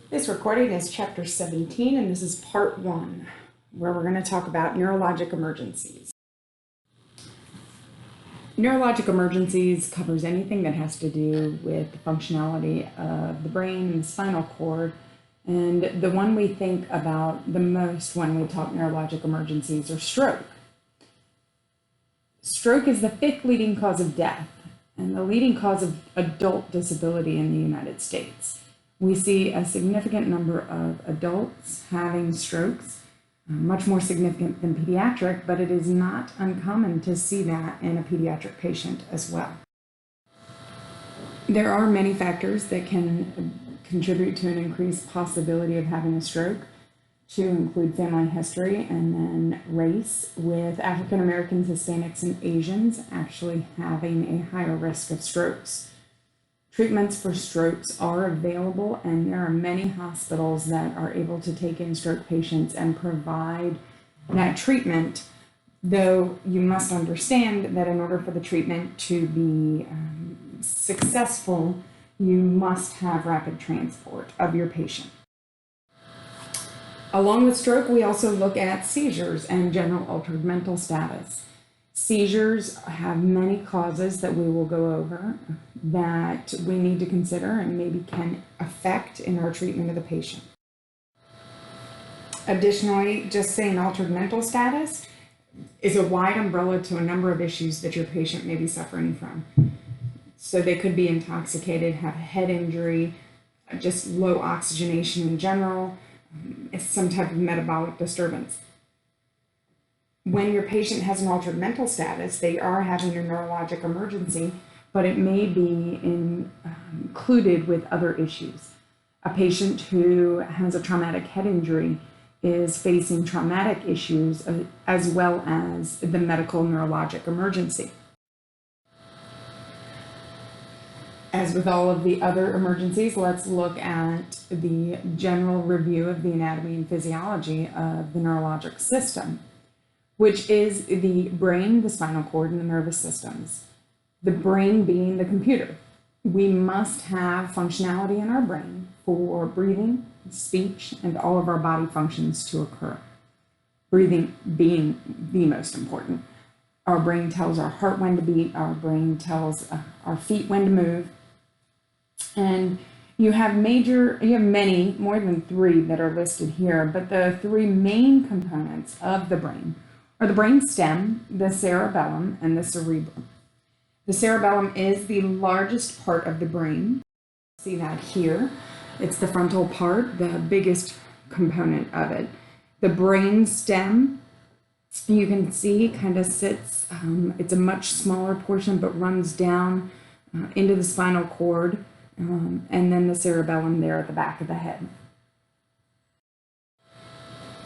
This recording is chapter 17, and this is part 1, where we're going to talk about neurologic emergencies. Neurologic emergencies covers anything that has to do with the functionality of the brain and the spinal cord. And the one we think about the most when we talk neurologic emergencies are stroke. Stroke is the 5th leading cause of death and the leading cause of adult disability in the United States. We see a significant number of adults having strokes, much more significant than pediatric, but it is not uncommon to see that in a pediatric patient as well. There are many factors that can contribute to an increased possibility of having a stroke, to include family history and then race, with African Americans, Hispanics, and Asians actually having a higher risk of strokes. Treatments for strokes are available, and there are many hospitals that are able to take in stroke patients and provide that treatment, though you must understand that in order for the treatment to be successful, you must have rapid transport of your patient. Along with stroke, we also look at seizures and general altered mental status. Seizures have many causes that we will go over that we need to consider and maybe can affect in our treatment of the patient. Additionally, just saying altered mental status is a wide umbrella to a number of issues that your patient may be suffering from. So they could be intoxicated, have a head injury, just low oxygenation in general, some type of metabolic disturbance. When your patient has an altered mental status, they are having a neurologic emergency, but it may be included with other issues. A patient who has a traumatic head injury is facing traumatic issues as well as the medical neurologic emergency. As with all of the other emergencies, let's look at the general review of the anatomy and physiology of the neurologic system, which is the brain, the spinal cord, and the nervous systems. The brain being the computer. We must have functionality in our brain for breathing, speech, and all of our body functions to occur. Breathing being the most important. Our brain tells our heart when to beat, our brain tells our feet when to move. And you have many, more than 3 that are listed here, but the 3 main components of the brain are the brain stem, the cerebellum, and the cerebrum. The cerebellum is the largest part of the brain. See that here. It's the frontal part, the biggest component of it. The brain stem, you can see, kind of sits, it's a much smaller portion, but runs down into the spinal cord, and then the cerebellum there at the back of the head.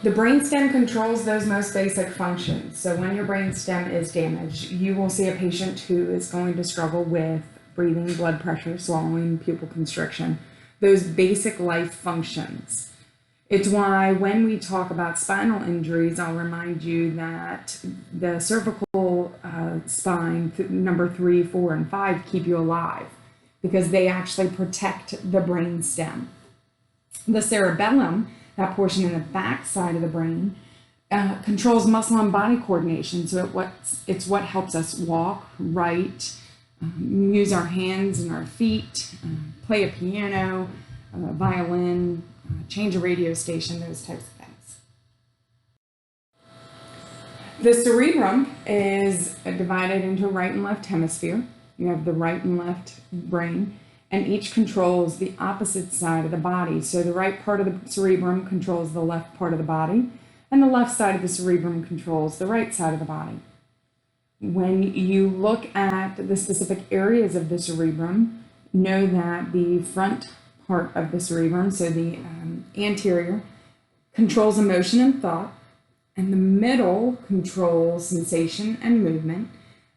The brainstem controls those most basic functions. So when your brainstem is damaged, you will see a patient who is going to struggle with breathing, blood pressure, swallowing, pupil constriction, those basic life functions. It's why when we talk about spinal injuries, I'll remind you that the cervical spine, number 3, 4, and 5, keep you alive because they actually protect the brainstem. The cerebellum, that portion in the back side of the brain, controls muscle and body coordination. So it's what helps us walk, write, use our hands and our feet, play a piano, violin, change a radio station, those types of things. The cerebrum is divided into right and left hemisphere. You have the right and left brain, and each controls the opposite side of the body. So the right part of the cerebrum controls the left part of the body, and the left side of the cerebrum controls the right side of the body. When you look at the specific areas of the cerebrum, know that the front part of the cerebrum, so the anterior, controls emotion and thought, and the middle controls sensation and movement,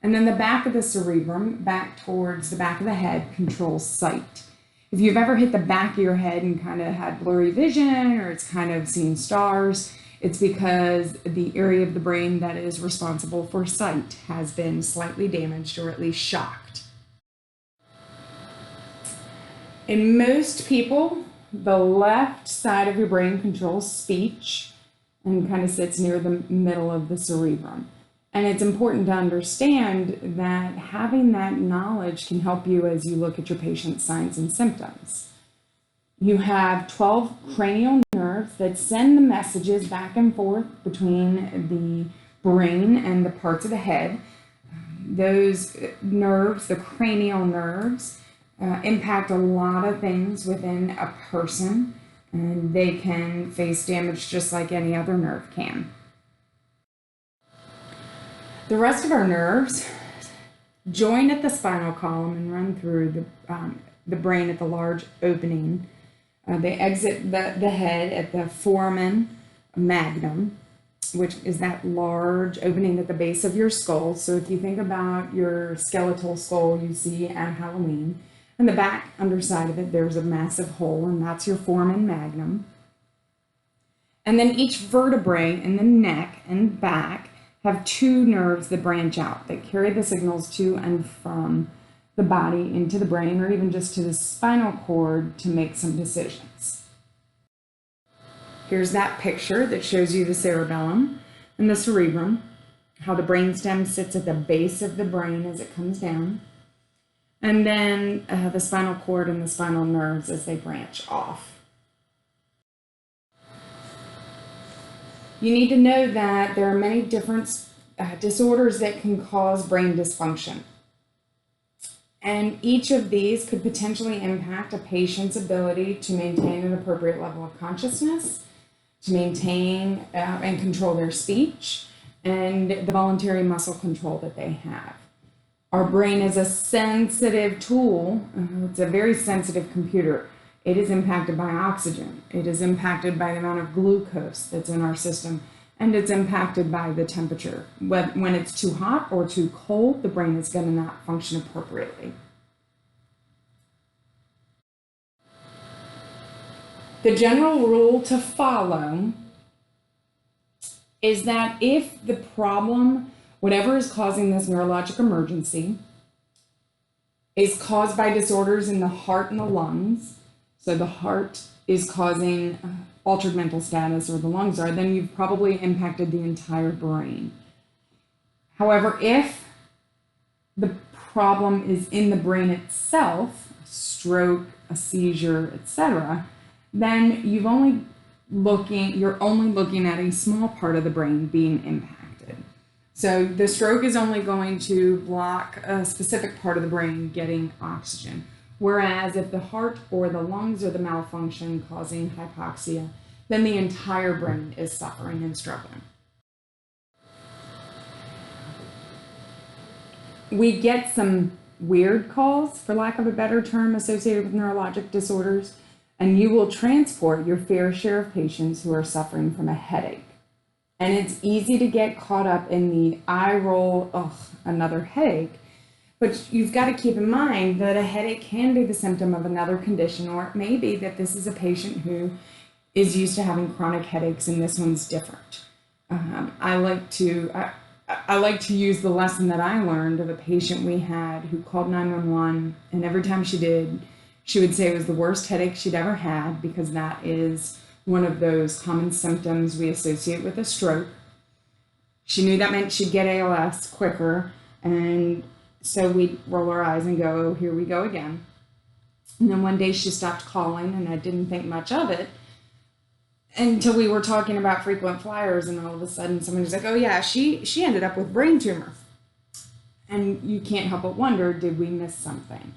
and then the back of the cerebrum, back towards the back of the head, controls sight. If you've ever hit the back of your head and kind of had blurry vision, or it's kind of seen stars, it's because the area of the brain that is responsible for sight has been slightly damaged or at least shocked. In most people, the left side of your brain controls speech and kind of sits near the middle of the cerebrum. And it's important to understand that having that knowledge can help you as you look at your patient's signs and symptoms. You have 12 cranial nerves that send the messages back and forth between the brain and the parts of the head. Those nerves, the cranial nerves, impact a lot of things within a person, and they can face damage just like any other nerve can. The rest of our nerves join at the spinal column and run through the brain at the large opening. They exit the head at the foramen magnum, which is that large opening at the base of your skull. So if you think about your skeletal skull you see at Halloween, and the back underside of it, there's a massive hole, and that's your foramen magnum. And then each vertebrae in the neck and back have two nerves that branch out, that carry the signals to and from the body into the brain, or even just to the spinal cord to make some decisions. Here's that picture that shows you the cerebellum and the cerebrum, how the brainstem sits at the base of the brain as it comes down, and then the spinal cord and the spinal nerves as they branch off. You need to know that there are many different disorders that can cause brain dysfunction. And each of these could potentially impact a patient's ability to maintain an appropriate level of consciousness, to maintain and control their speech, and the voluntary muscle control that they have. Our brain is a sensitive tool. It's a very sensitive computer. It is impacted by oxygen. It is impacted by the amount of glucose that's in our system, and it's impacted by the temperature. When it's too hot or too cold, the brain is going to not function appropriately. The general rule to follow is that if the problem, whatever is causing this neurologic emergency, is caused by disorders in the heart and the lungs, so the heart is causing altered mental status, or the lungs are, then you've probably impacted the entire brain. However, if the problem is in the brain itself, a stroke, a seizure, etc., then you're only looking at a small part of the brain being impacted. So the stroke is only going to block a specific part of the brain getting oxygen. Whereas if the heart or the lungs are the malfunction causing hypoxia, then the entire brain is suffering and struggling. We get some weird calls, for lack of a better term, associated with neurologic disorders, and you will transport your fair share of patients who are suffering from a headache. And it's easy to get caught up in the eye roll, another headache. But you've got to keep in mind that a headache can be the symptom of another condition, or it may be that this is a patient who is used to having chronic headaches and this one's different. I like to use the lesson that I learned of a patient we had who called 911, and every time she did, she would say it was the worst headache she'd ever had, because that is one of those common symptoms we associate with a stroke. She knew that meant she'd get ALS quicker, and so we'd roll our eyes and go, oh, here we go again. And then one day she stopped calling, and I didn't think much of it until we were talking about frequent flyers, and all of a sudden someone was like, oh yeah, she ended up with brain tumor. And you can't help but wonder, did we miss something?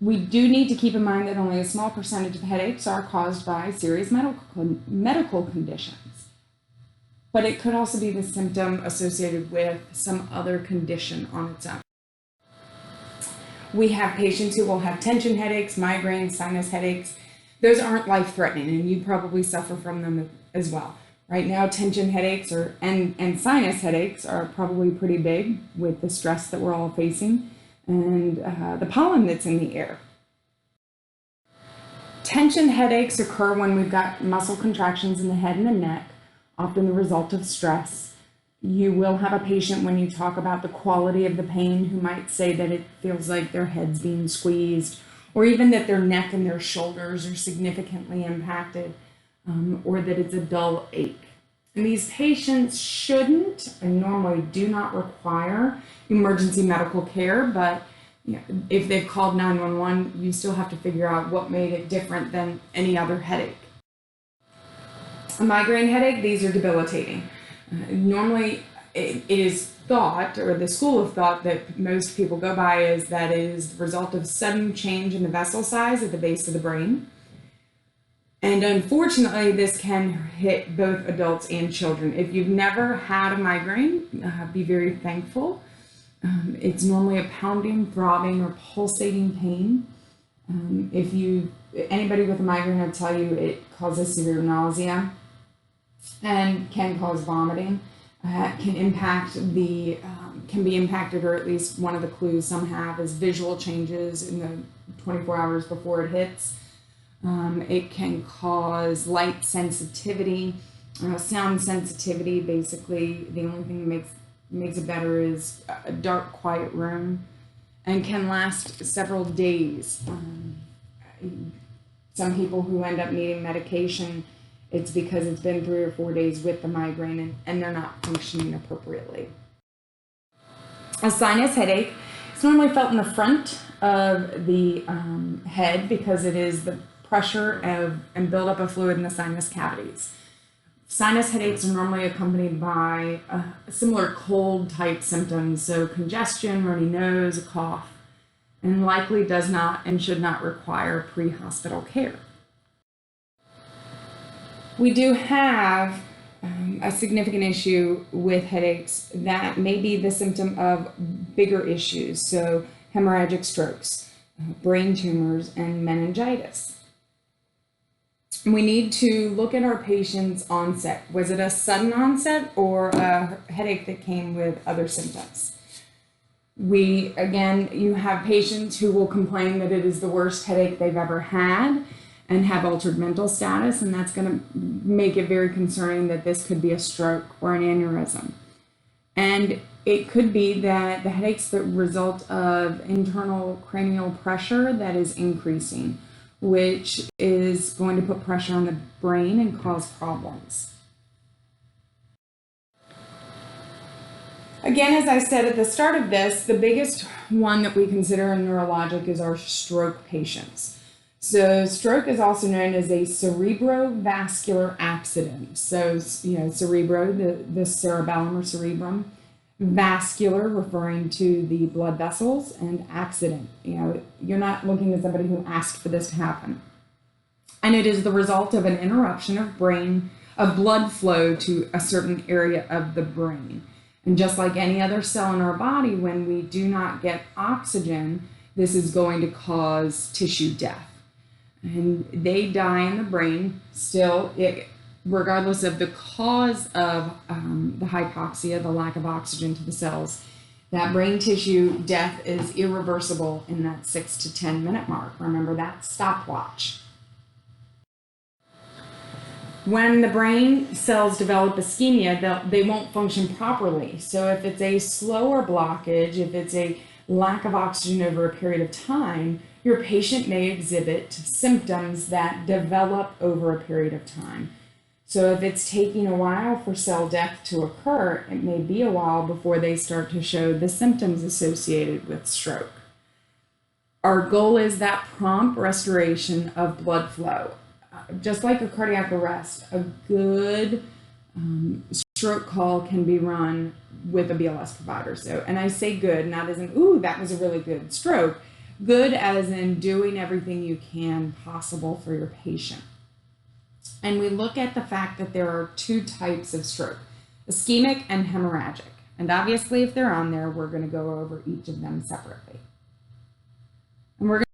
We do need to keep in mind that only a small percentage of headaches are caused by serious medical conditions. But it could also be the symptom associated with some other condition on its own. We have patients who will have tension headaches, migraines, sinus headaches. Those aren't life-threatening, and you probably suffer from them as well. Right now, tension headaches and sinus headaches are probably pretty big with the stress that we're all facing, and the pollen that's in the air. Tension headaches occur when we've got muscle contractions in the head and the neck, often the result of stress. You will have a patient, when you talk about the quality of the pain, who might say that it feels like their head's being squeezed, or even that their neck and their shoulders are significantly impacted, or that it's a dull ache. And these patients shouldn't and normally do not require emergency medical care, but if they've called 911, you still have to figure out what made it different than any other headache. A migraine headache, these are debilitating. Normally, it is thought, or the school of thought that most people go by, is that it is the result of sudden change in the vessel size at the base of the brain. And unfortunately, this can hit both adults and children. If you've never had a migraine, be very thankful. It's normally a pounding, throbbing, or pulsating pain. Anybody with a migraine will tell you it causes severe nausea and can cause vomiting. Can be impacted, or at least one of the clues some have is visual changes in the 24 hours before it hits. It can cause light sensitivity, sound sensitivity. Basically, the only thing that makes it better is a dark, quiet room, and can last several days. Some people who end up needing medication, it's because it's been 3 or 4 days with the migraine and they're not functioning appropriately. A sinus headache is normally felt in the front of the head because it is the pressure and buildup of fluid in the sinus cavities. Sinus headaches are normally accompanied by similar cold type symptoms, so congestion, runny nose, a cough, and likely does not and should not require pre-hospital care. We do have a significant issue with headaches that may be the symptom of bigger issues, so hemorrhagic strokes, brain tumors, and meningitis. We need to look at our patient's onset. Was it a sudden onset or a headache that came with other symptoms? You have patients who will complain that it is the worst headache they've ever had and have altered mental status, and that's going to make it very concerning that this could be a stroke or an aneurysm. And it could be that the headache's the result of internal cranial pressure that is increasing, which is going to put pressure on the brain and cause problems. Again, as I said at the start of this, the biggest one that we consider in neurologic is our stroke patients. So stroke is also known as a cerebrovascular accident. So, cerebro, the cerebellum or cerebrum, vascular, referring to the blood vessels, and accident. You're not looking at somebody who asked for this to happen. And it is the result of an interruption of blood flow to a certain area of the brain. And just like any other cell in our body, when we do not get oxygen, this is going to cause tissue death. And they die in the brain still, regardless of the cause of the hypoxia, the lack of oxygen to the cells. That brain tissue death is irreversible in that 6 to 10 minute mark. Remember that stopwatch. When the brain cells develop ischemia, they won't function properly. So if it's a slower blockage, if it's a lack of oxygen over a period of time, your patient may exhibit symptoms that develop over a period of time. So if it's taking a while for cell death to occur, it may be a while before they start to show the symptoms associated with stroke. Our goal is that prompt restoration of blood flow. Just like a cardiac arrest, a good stroke call can be run with a BLS provider. So, and I say good, not as in, ooh, that was a really good stroke. Good as in doing everything you can possible for your patient. And we look at the fact that there are 2 types of stroke, ischemic and hemorrhagic. And obviously, if they're on there, we're going to go over each of them separately. And we're going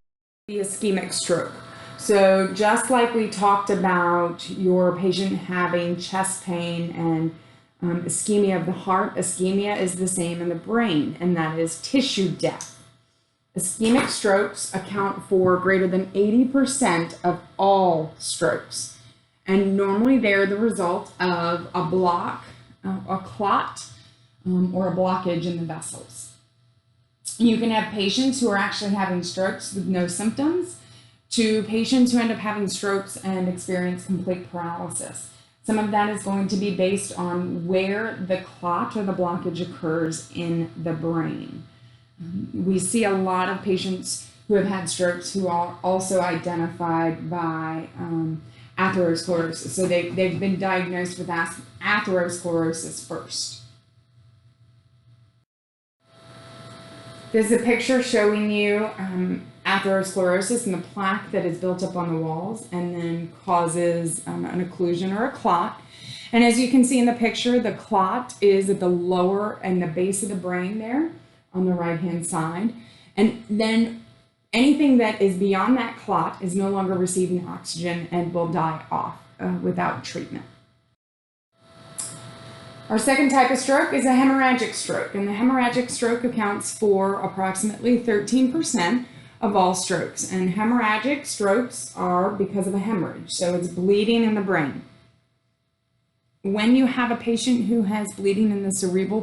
to the ischemic stroke. So just like we talked about your patient having chest pain and ischemia of the heart, ischemia is the same in the brain, and that is tissue death. Ischemic strokes account for greater than 80% of all strokes. And normally they're the result of a block, a clot, or a blockage in the vessels. You can have patients who are actually having strokes with no symptoms to patients who end up having strokes and experience complete paralysis. Some of that is going to be based on where the clot or the blockage occurs in the brain. We see a lot of patients who have had strokes who are also identified by atherosclerosis. So they've been diagnosed with atherosclerosis first. This is a picture showing you atherosclerosis and the plaque that is built up on the walls and then causes an occlusion or a clot. And as you can see in the picture, the clot is at the lower and the base of the brain there on the right-hand side. And then anything that is beyond that clot is no longer receiving oxygen and will die off without treatment. Our second type of stroke is a hemorrhagic stroke, and the hemorrhagic stroke accounts for approximately 13% of all strokes. And hemorrhagic strokes are because of a hemorrhage, so it's bleeding in the brain. When you have a patient who has bleeding in the cerebral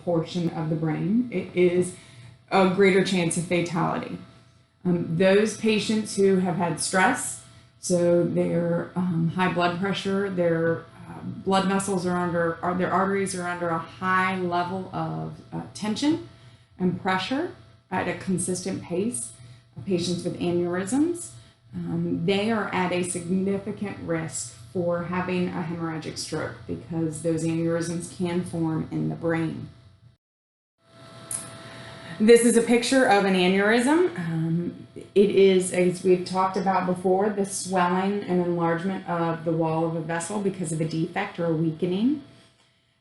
portion of the brain, it is a greater chance of fatality. Those patients who have had stress, so their high blood pressure, their blood vessels are under, or their arteries are under a high level of tension and pressure at a consistent pace. Patients with aneurysms, they are at a significant risk for having a hemorrhagic stroke because those aneurysms can form in the brain. This is a picture of an aneurysm. It is, as we've talked about before, the swelling and enlargement of the wall of a vessel because of a defect or a weakening.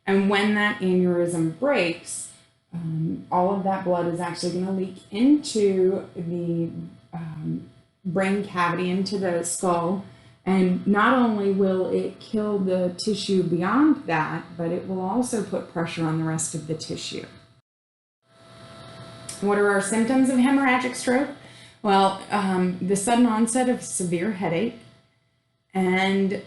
And when that aneurysm breaks, all of that blood is actually going to leak into the brain cavity, into the skull. And not only will it kill the tissue beyond that, but it will also put pressure on the rest of the tissue. What are our symptoms of hemorrhagic stroke? Well, the sudden onset of severe headache, and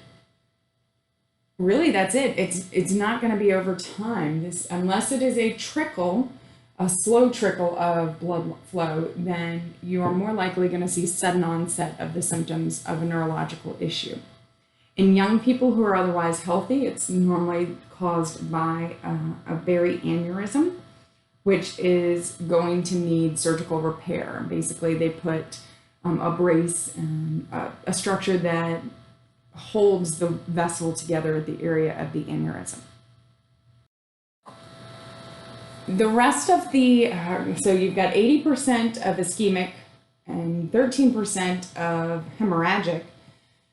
really that's it. It's not going to be over time. Unless it is a trickle, a slow trickle of blood flow, then you are more likely going to see sudden onset of the symptoms of a neurological issue. In young people who are otherwise healthy, it's normally caused by a aneurysm, which is going to need surgical repair. Basically, they put a brace and a structure that holds the vessel together at the area of the aneurysm. The rest of the, so you've got 80% of ischemic and 13% of hemorrhagic,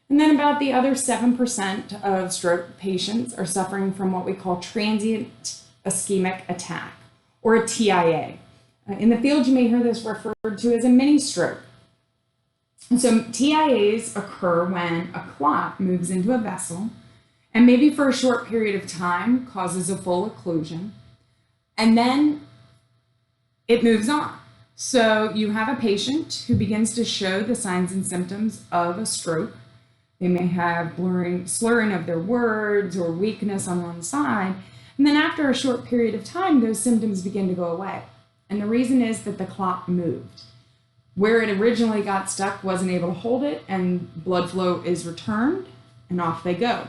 and then about the other 7% of stroke patients are suffering from what we call transient ischemic attack, or a TIA. In the field, you may hear this referred to as a mini stroke. And so TIAs occur when a clot moves into a vessel and maybe for a short period of time causes a full occlusion, and then it moves on. So you have a patient who begins to show the signs and symptoms of a stroke. They may have slurring of their words or weakness on one side. And then after a short period of time, those symptoms begin to go away. And the reason is that the clot moved. Where it originally got stuck wasn't able to hold it, and blood flow is returned, and off they go.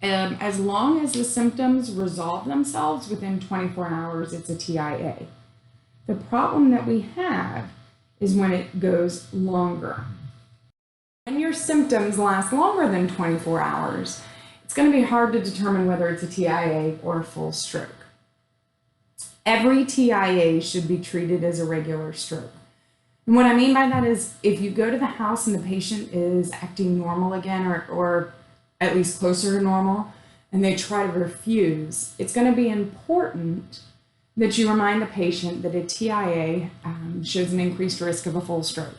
As long as the symptoms resolve themselves within 24 hours, it's a TIA. The problem that we have is when it goes longer. When your symptoms last longer than 24 hours, it's going to be hard to determine whether it's a TIA or a full stroke. Every TIA should be treated as a regular stroke. And what I mean by that is if you go to the house and the patient is acting normal again, or at least closer to normal, and they try to refuse, it's going to be important that you remind the patient that a TIA shows an increased risk of a full stroke.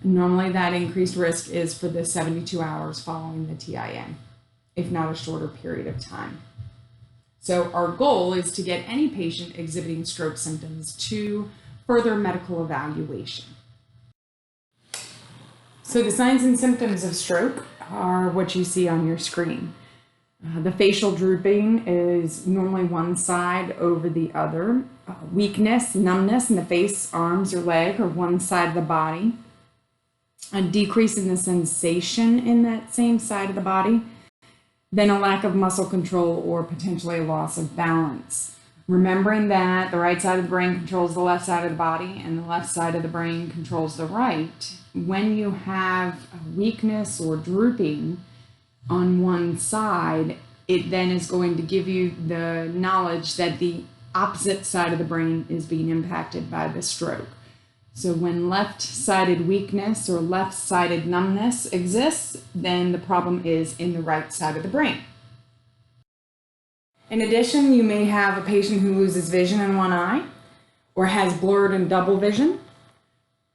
And normally that increased risk is for the 72 hours following the TIA, if not a shorter period of time. So our goal is to get any patient exhibiting stroke symptoms to further medical evaluation. So the signs and symptoms of stroke are what you see on your screen. The facial drooping is normally one side over the other. weakness, numbness in the face, arms, or leg, or one side of the body, a decrease in the sensation in that same side of the body, then a lack of muscle control or potentially a loss of balance. Remembering that the right side of the brain controls the left side of the body and the left side of the brain controls the right. When you have a weakness or drooping on one side, it then is going to give you the knowledge that the opposite side of the brain is being impacted by the stroke. So when left-sided weakness or left-sided numbness exists, then the problem is in the right side of the brain. In addition, you may have a patient who loses vision in one eye or has blurred and double vision.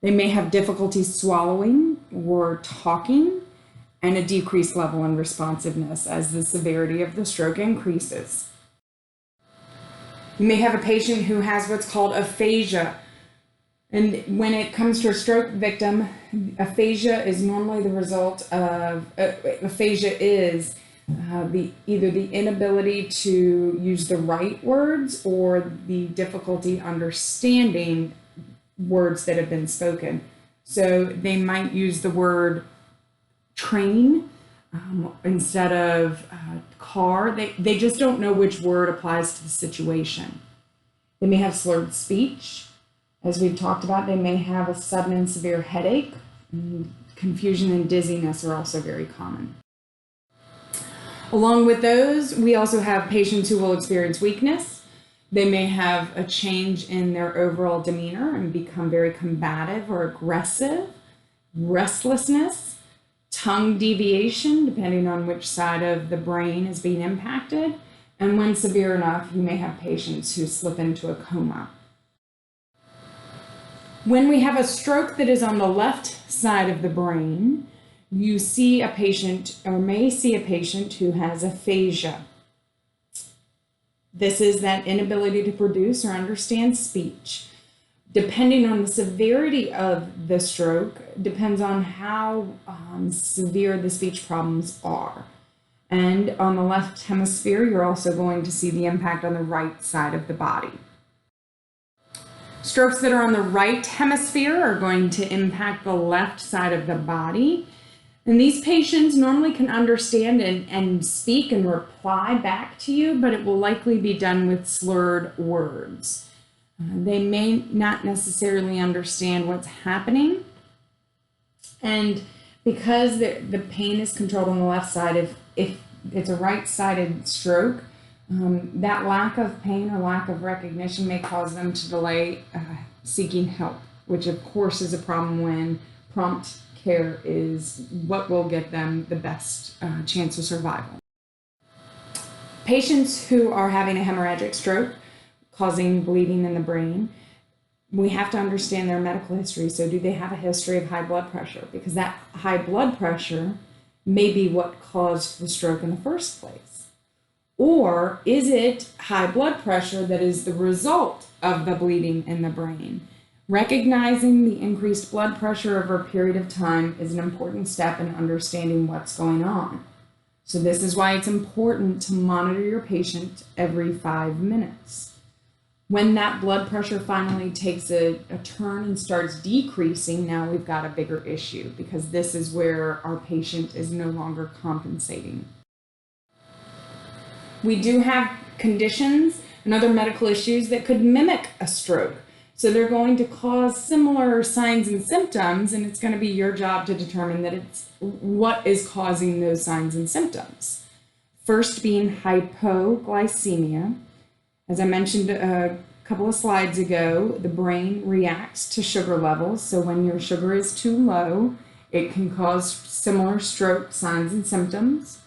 They may have difficulty swallowing or talking and a decreased level in responsiveness as the severity of the stroke increases. You may have a patient who has what's called aphasia. And when it comes to a stroke victim, aphasia is normally the result of, aphasia is either the inability to use the right words or the difficulty understanding words that have been spoken. So they might use the word train instead of car. They just don't know which word applies to the situation. They may have slurred speech. As we've talked about, they may have a sudden and severe headache. Confusion and dizziness are also very common. Along with those, we also have patients who will experience weakness. They may have a change in their overall demeanor and become very combative or aggressive, restlessness, tongue deviation, depending on which side of the brain is being impacted. And when severe enough, you may have patients who slip into a coma. When we have a stroke that is on the left side of the brain, you see a patient or may see a patient who has aphasia. This is that inability to produce or understand speech. Depending on the severity of the stroke, depends on how severe the speech problems are. And on the left hemisphere, you're also going to see the impact on the right side of the body. Strokes that are on the right hemisphere are going to impact the left side of the body. And these patients normally can understand and speak and reply back to you, but it will likely be done with slurred words. They may not necessarily understand what's happening. And because the pain is controlled on the left side, if it's a right-sided stroke, that lack of pain or lack of recognition may cause them to delay seeking help, which of course is a problem when prompt care is what will get them the best chance of survival. Patients who are having a hemorrhagic stroke causing bleeding in the brain, we have to understand their medical history. So do they have a history of high blood pressure? Because that high blood pressure may be what caused the stroke in the first place. Or is it high blood pressure that is the result of the bleeding in the brain? Recognizing the increased blood pressure over a period of time is an important step in understanding what's going on. So this is why it's important to monitor your patient every 5 minutes. When that blood pressure finally takes a turn and starts decreasing, now we've got a bigger issue because this is where our patient is no longer compensating. We do have conditions and other medical issues that could mimic a stroke. So they're going to cause similar signs and symptoms, and it's going to be your job to determine that it's what is causing those signs and symptoms. First being hypoglycemia. As I mentioned a couple of slides ago, the brain reacts to sugar levels. So when your sugar is too low, it can cause similar stroke signs and symptoms.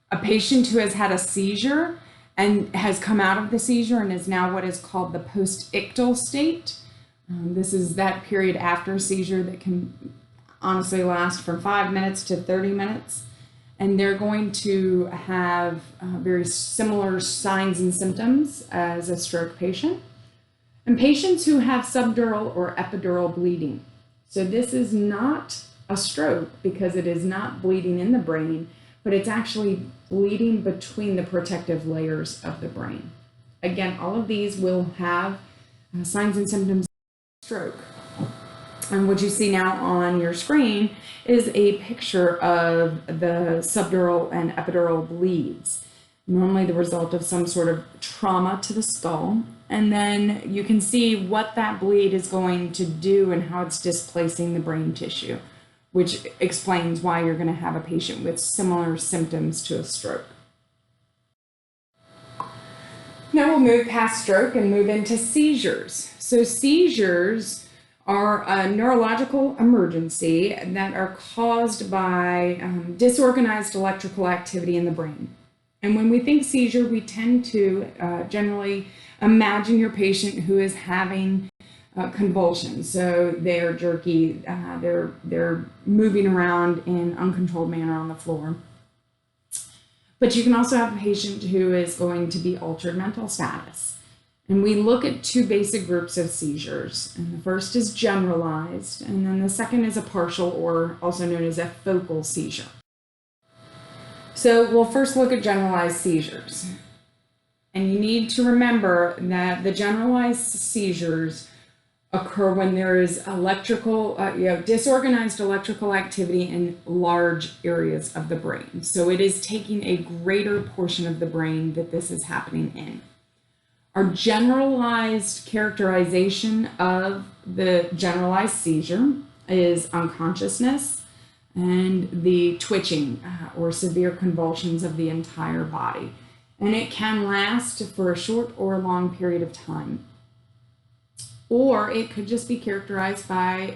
A patient who has had a seizure and has come out of the seizure and is now what is called the post-ictal state. This is that period after a seizure that can honestly last from 5 minutes to 30 minutes. And they're going to have very similar signs and symptoms as a stroke patient. And patients who have subdural or epidural bleeding. So this is not a stroke because it is not bleeding in the brain, but it's actually bleeding between the protective layers of the brain. Again, all of these will have signs and symptoms of stroke. And what you see now on your screen is a picture of the subdural and epidural bleeds, normally the result of some sort of trauma to the skull. And then you can see what that bleed is going to do and how it's displacing the brain tissue, which explains why you're going to have a patient with similar symptoms to a stroke. Now we'll move past stroke and move into seizures. So seizures are a neurological emergency that are caused by disorganized electrical activity in the brain. And when we think seizure, we tend to generally imagine your patient who is having convulsions. So they're jerky, they're moving around in uncontrolled manner on the floor. But you can also have a patient who is going to be altered mental status. And we look at two basic groups of seizures. And the first is generalized, and then the second is a partial, or also known as a focal seizure. So we'll first look at generalized seizures. And you need to remember that the generalized seizures occur when there is disorganized electrical activity in large areas of the brain. So it is taking a greater portion of the brain that this is happening in. Our generalized characterization of the generalized seizure is unconsciousness and the twitching or severe convulsions of the entire body. And it can last for a short or a long period of time. Or it could just be characterized by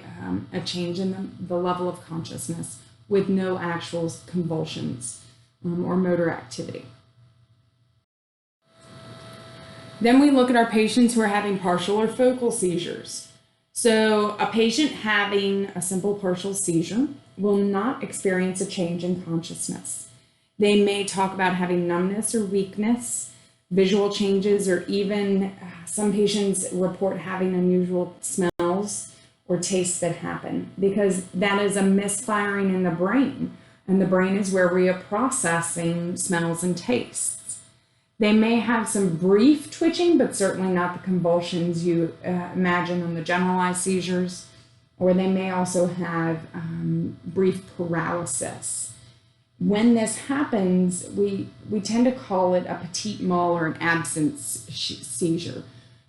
a change in the level of consciousness with no actual convulsions or motor activity. Then we look at our patients who are having partial or focal seizures. So a patient having a simple partial seizure will not experience a change in consciousness. They may talk about having numbness or weakness, visual changes, or even some patients report having unusual smells or tastes that happen, because that is a misfiring in the brain, and the brain is where we are processing smells and tastes. They may have some brief twitching, but certainly not the convulsions you imagine on the generalized seizures, or they may also have brief paralysis. When this happens, we tend to call it a petit mal or an absence seizure,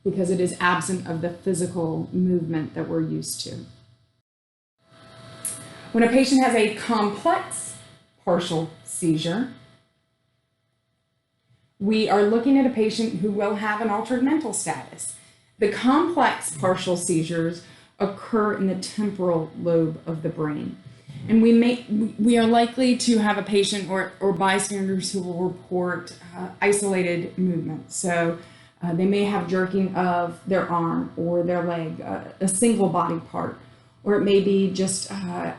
because it is absent of the physical movement that we're used to. When a patient has a complex partial seizure, we are looking at a patient who will have an altered mental status. The complex partial seizures occur in the temporal lobe of the brain. And we are likely to have a patient or bystanders who will report isolated movement. So they may have jerking of their arm or their leg, a single body part, or it may be just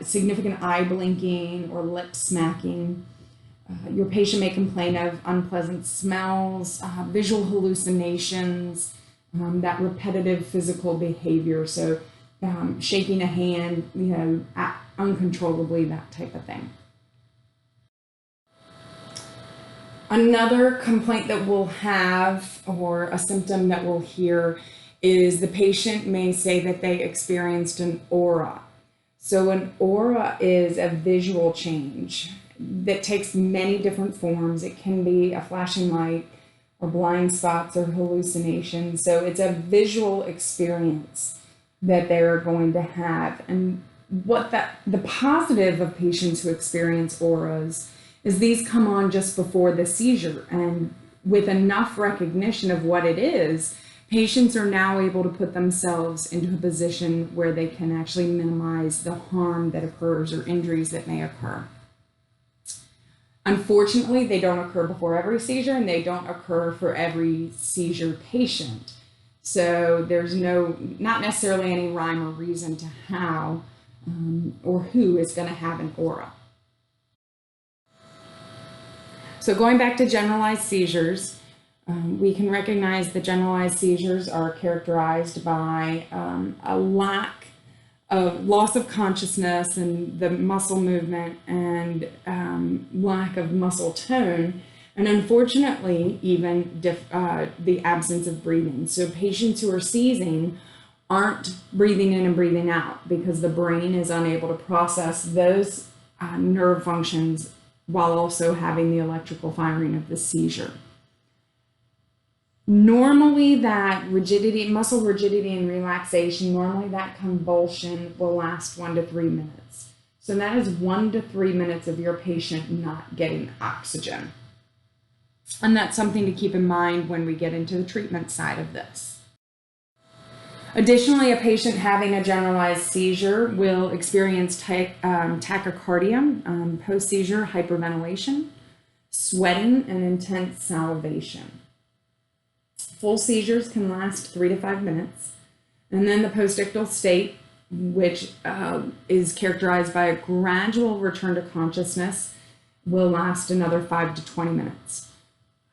significant eye blinking or lip smacking. Your patient may complain of unpleasant smells, visual hallucinations, that repetitive physical behavior. So shaking a hand, uncontrollably, that type of thing. Another complaint that we'll have, or a symptom that we'll hear, is the patient may say that they experienced an aura. So an aura is a visual change that takes many different forms. It can be a flashing light or blind spots or hallucinations. So it's a visual experience that they're going to have. And the positive of patients who experience auras is these come on just before the seizure. And with enough recognition of what it is, patients are now able to put themselves into a position where they can actually minimize the harm that occurs or injuries that may occur. Unfortunately, they don't occur before every seizure, and they don't occur for every seizure patient. So there's not necessarily any rhyme or reason to how or who is going to have an aura. So going back to generalized seizures, we can recognize that generalized seizures are characterized by a lack of loss of consciousness and the muscle movement and lack of muscle tone and unfortunately, even the absence of breathing. So patients who are seizing aren't breathing in and breathing out because the brain is unable to process those nerve functions while also having the electrical firing of the seizure. Normally that rigidity, muscle rigidity and relaxation, normally that convulsion will last 1 to 3 minutes. So that is 1 to 3 minutes of your patient not getting oxygen. And that's something to keep in mind when we get into the treatment side of this. Additionally, a patient having a generalized seizure will experience tachycardia, post-seizure hyperventilation, sweating, and intense salivation. Full seizures can last 3 to 5 minutes, and then the postictal state, which is characterized by a gradual return to consciousness, will last another 5 to 20 minutes.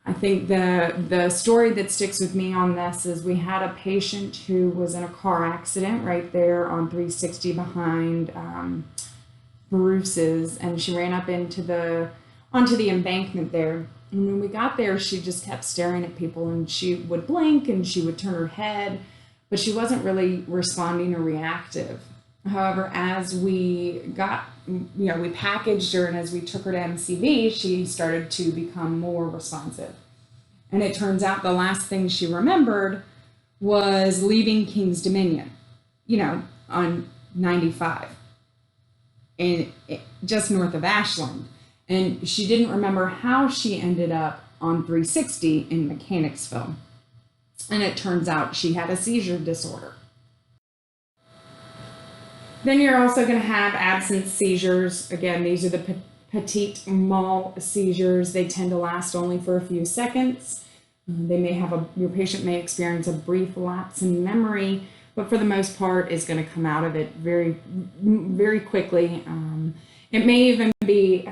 I think the story that sticks with me on this is we had a patient who was in a car accident right there on 360 behind Bruce's, and she ran up onto the embankment there. And when we got there, she just kept staring at people, and she would blink and she would turn her head, but she wasn't really responding or reactive. However, as we we packaged her, and as we took her to MCV, she started to become more responsive. And it turns out the last thing she remembered was leaving King's Dominion, on 95, and just north of Ashland. And she didn't remember how she ended up on 360 in Mechanicsville. And it turns out she had a seizure disorder. Then you're also going to have absence seizures. Again, these are the petit mal seizures. They tend to last only for a few seconds. Your patient may experience a brief lapse in memory, but for the most part is going to come out of it very, very quickly. It may even be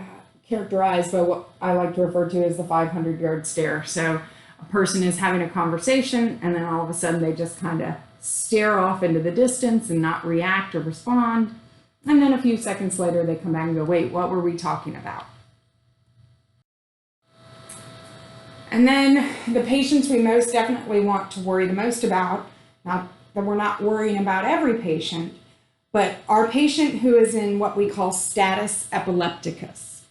characterized by what I like to refer to as the 500-yard stare. So a person is having a conversation, and then all of a sudden they just kind of stare off into the distance and not react or respond. And then a few seconds later, they come back and go, wait, what were we talking about? And then the patients we most definitely want to worry the most about, not that we're not worrying about every patient, but our patient who is in what we call status epilepticus.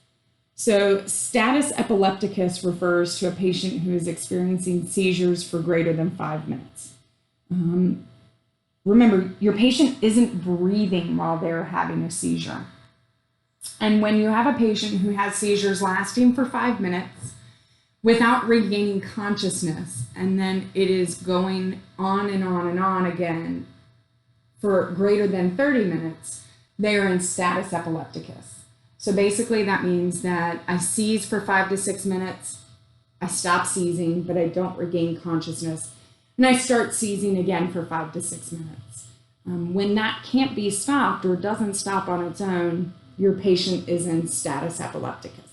So status epilepticus refers to a patient who is experiencing seizures for greater than 5 minutes. Remember, your patient isn't breathing while they're having a seizure. And when you have a patient who has seizures lasting for 5 minutes without regaining consciousness, and then it is going on and on and on again for greater than 30 minutes, they are in status epilepticus. So basically that means that I seize for 5 to 6 minutes, I stop seizing, but I don't regain consciousness, and I start seizing again for 5 to 6 minutes. When that can't be stopped or doesn't stop on its own, your patient is in status epilepticus.